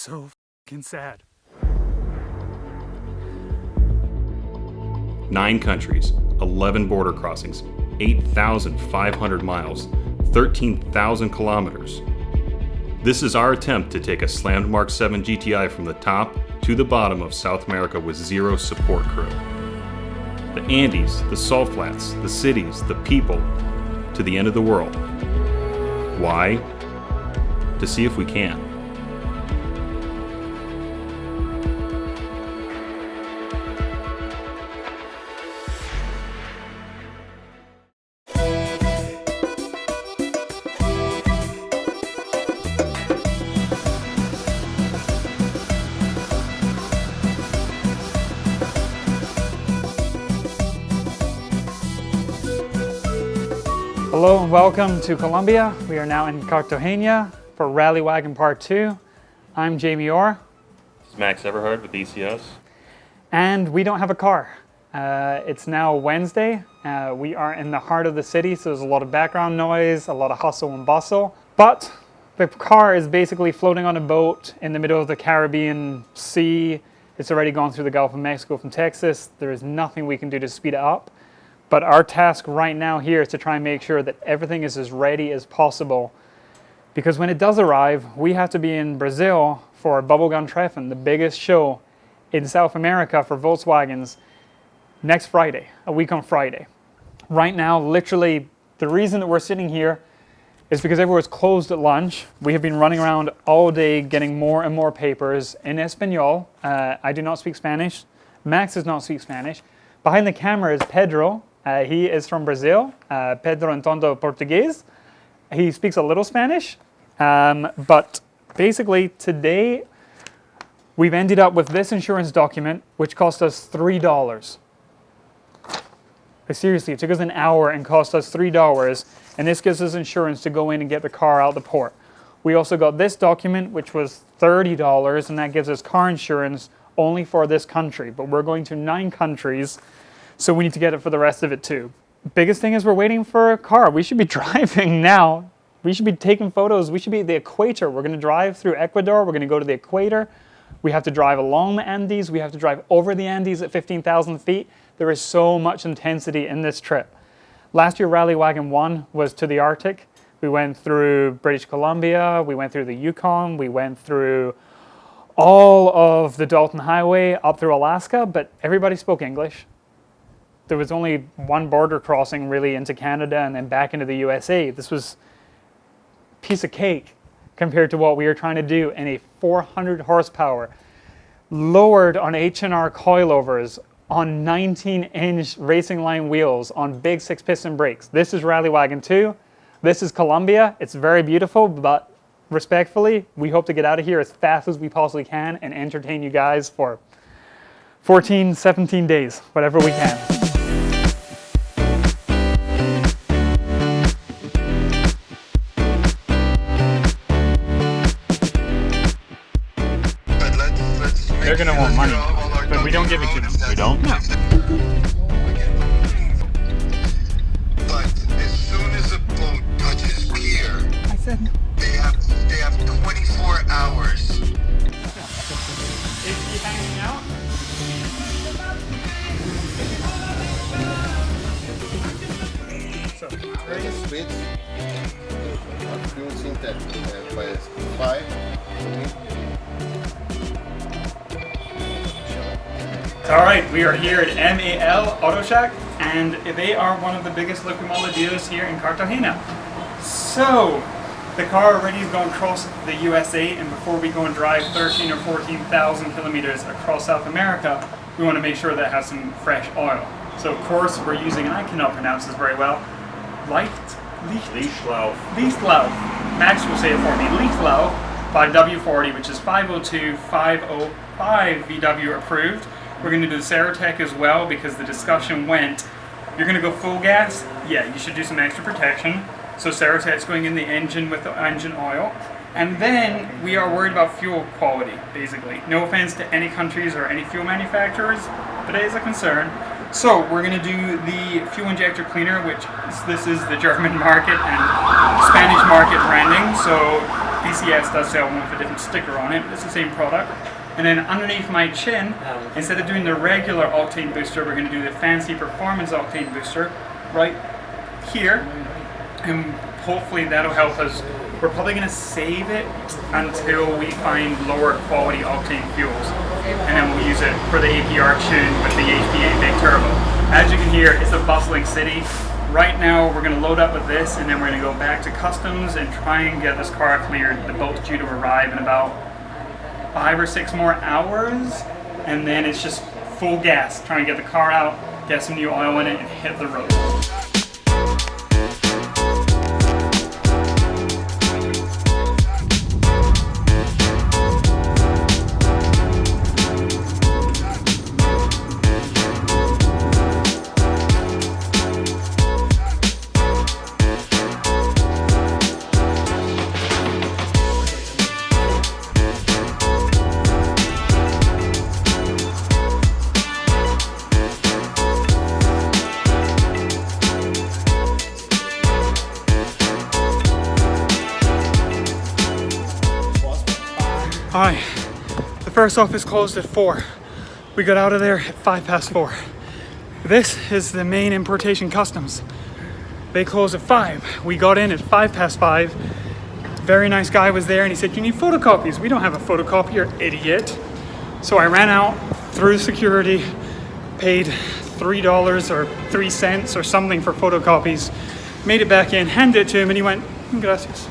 so fucking sad. 9 countries, 11 border crossings, 8,500 miles, 13,000 kilometers. This is our attempt to take a slammed Mark 7 GTI from the top to the bottom of South America with zero support crew. The Andes, the salt flats, the cities, the people, to the end of the world. Why? To see if we can. Hello and welcome to Colombia. We are now in Cartagena for Rallywagen Part 2. I'm Jamie Orr. This is Max Everhard with ECS. And we don't have a car. It's now Wednesday. We are in the heart of the city, so there's a lot of background noise, a lot of hustle and bustle. But the car is basically floating on a boat in the middle of the Caribbean Sea. It's already gone through the Gulf of Mexico from Texas. There is nothing we can do to speed it up. But our task right now here is to try and make sure that everything is as ready as possible. Because when it does arrive, we have to be in Brazil for Gun Treffen, the biggest show in South America for Volkswagens, next Friday, a week on Friday. Right now, literally, the reason that we're sitting here is because everywhere's closed at lunch. We have been running around all day getting more and more papers in Espanol. I do not speak Spanish. Max does not speak Spanish. Behind the camera is Pedro. He is from Brazil. Pedro entendo Portuguese. He speaks a little Spanish. But basically today we've ended up with this insurance document which cost us $3. Seriously, it took us an hour and cost us $3, and this gives us insurance to go in and get the car out of the port. We also got this document which was $30, and that gives us car insurance only for this country, but we're going to 9 countries, so we need to get it for the rest of it too. Biggest thing is we're waiting for a car. We should be driving now. We should be taking photos. We should be at the equator. We're going to drive through Ecuador. We're going to go to the equator. We have to drive along the Andes. We have to drive over the Andes at 15,000 feet. There is so much intensity in this trip. Last year, Rallywagen 1 was to the Arctic. We went through British Columbia. We went through the Yukon. We went through all of the Dalton Highway up through Alaska, but everybody spoke English. There was only one border crossing really into Canada and then back into the USA. This was a piece of cake compared to what we were trying to do in a 400 horsepower, lowered on H&R coilovers, on 19-inch Racingline wheels, on big 6-piston brakes. This is Rallywagen 2. This is Colombia. It's very beautiful, but respectfully, we hope to get out of here as fast as we possibly can and entertain you guys for 14, 17 days, whatever we can. They're going to want money, but we don't give it to them. We don't? No. But as soon as a boat touches pier, I said, they have 24 hours. is he hanging out? So, Ready? Speed. Using that by 5. all right, we are here at MAL Auto Shack, and they are one of the biggest Liqui-Moly dealers here in Cartagena. So, the car already is going across the USA, and before we go and drive 13 or 14,000 kilometers across South America, we want to make sure that it has some fresh oil. So, of course, we're using, and I cannot pronounce this very well, Liqui-Moly. Max will say it for me. Liqui-Moly by W40, which is 502-505 VW approved. We're going to do the Ceratec as well because the discussion went, you're going to go full gas? Yeah, you should do some extra protection. So Ceratec's going in the engine with the engine oil. And then we are worried about fuel quality, basically. No offense to any countries or any fuel manufacturers, but it is a concern. So we're going to do the fuel injector cleaner, which this is the German market and Spanish market branding. So BCS does sell one with a different sticker on it, but it's the same product. And then underneath my chin, instead of doing the regular octane booster, we're going to do the fancy performance octane booster right here. And hopefully that'll help us. We're probably going to save it until we find lower quality octane fuels. And then we'll use it for the APR tune with the HPA big turbo. As you can hear, it's a bustling city. Right now we're going to load up with this, and then we're going to go back to customs and try and get this car cleared. The boat's due to arrive in about 5 or 6 more hours, and then it's just full gas, trying to get the car out, get some new oil in it, and hit the road. Hi, the first office closed at 4. We got out of there at 4:05. This is the main importation customs. They close at 5. We got in at 5:05. Very nice guy was there and he said, "You need photocopies." We don't have a photocopier, idiot. So I ran out through security, paid $3 or 3 cents or something for photocopies, made it back in, handed it to him, and he went, "Gracias."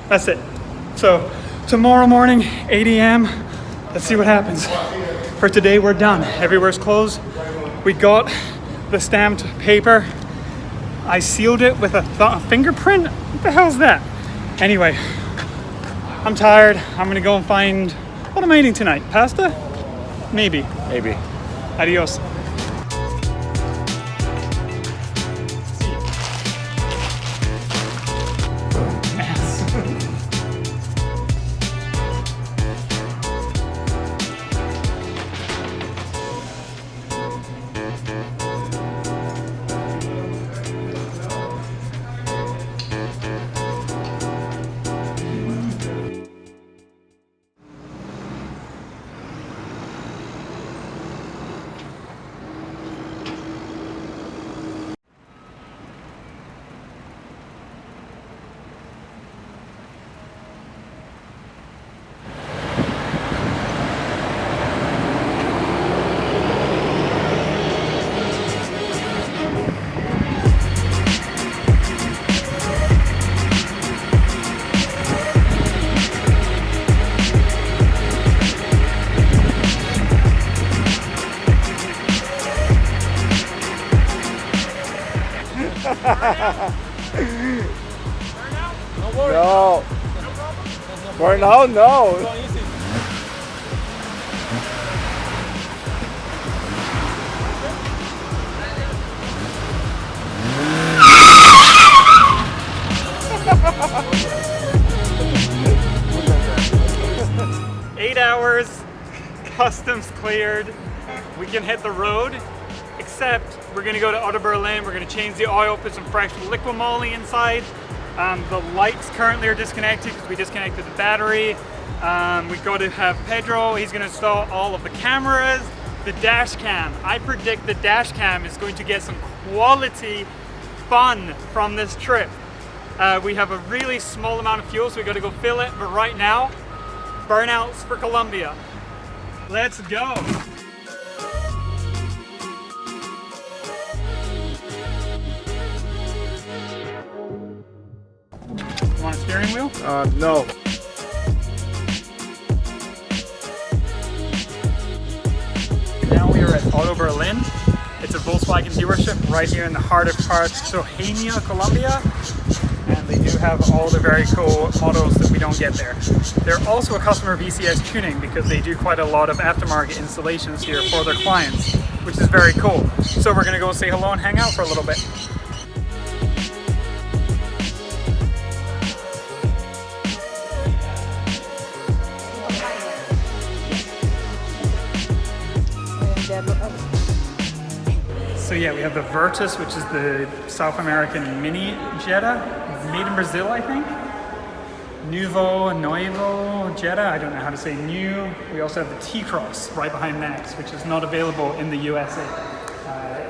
That's it. So tomorrow morning, 8 a.m., let's see what happens. For today, we're done. Everywhere's closed. We got the stamped paper. I sealed it with a fingerprint. What the hell's that? Anyway, I'm tired. I'm gonna go and find, what am I eating tonight? Pasta? Maybe. Maybe. Adios. 8 hours, customs cleared. We can hit the road, except we're gonna go to Outer Berlin. We're gonna change the oil, put some fresh Liqui-Moly inside. The lights currently are disconnected because we disconnected the battery. We've got to have Pedro, he's gonna install all of the cameras, the dash cam. I predict the dash cam is going to get some quality fun from this trip. We have a really small amount of fuel, so we got to go fill it, but right now, burnouts for Colombia. Let's go. You want a steering wheel? No. Now we are at Outer Berlin. It's a Volkswagen dealership right here in the heart of Cartagena, Colombia. And they do have all the very cool models that we don't get there. They're also a customer of VCS Tuning because they do quite a lot of aftermarket installations here for their clients, which is very cool. So we're gonna go say hello and hang out for a little bit. So yeah, we have the Virtus, which is the South American mini Jetta, made in Brazil, I think. Nuevo Jetta, I don't know how to say new. We also have the T-Cross right behind Max, which is not available in the USA.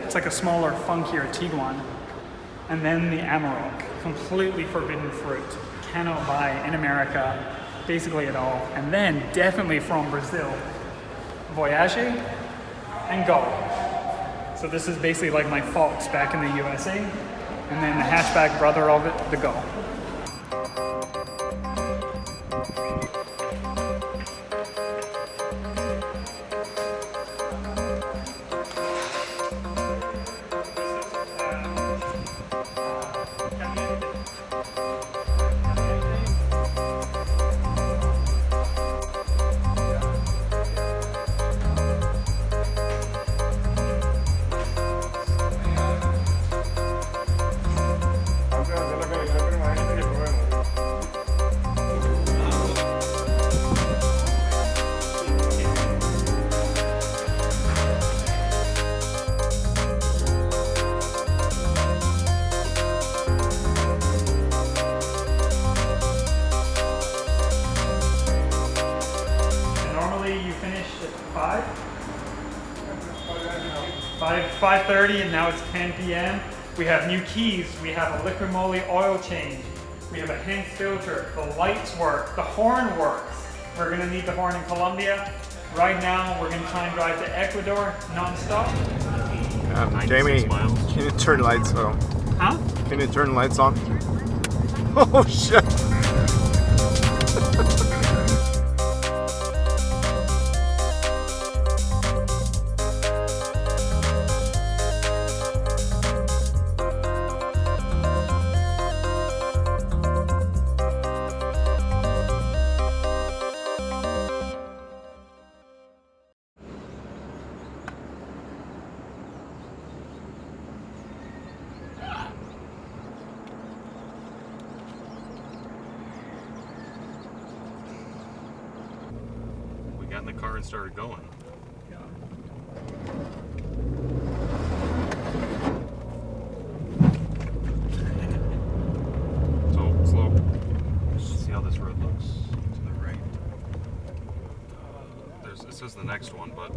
It's like a smaller, funkier Tiguan. And then the Amarok, completely forbidden fruit. Cannot buy in America, basically at all. And then definitely from Brazil, Voyage and Gol. So this is basically like my Fox back in the USA. And then the hatchback brother of it, the Gol. You finished at 5:30, and now it's 10 p.m. We have new keys. We have a Liqui-Moly oil change. We have a Hens filter. The lights work. The horn works. We're gonna need the horn in Colombia. Right now, we're gonna try and drive to Ecuador non-stop. Jamie, can you turn lights on? Huh? Can you turn lights on? Oh shit! Got in the car and started going. So slow. See how this road looks to the right. It says the next one, but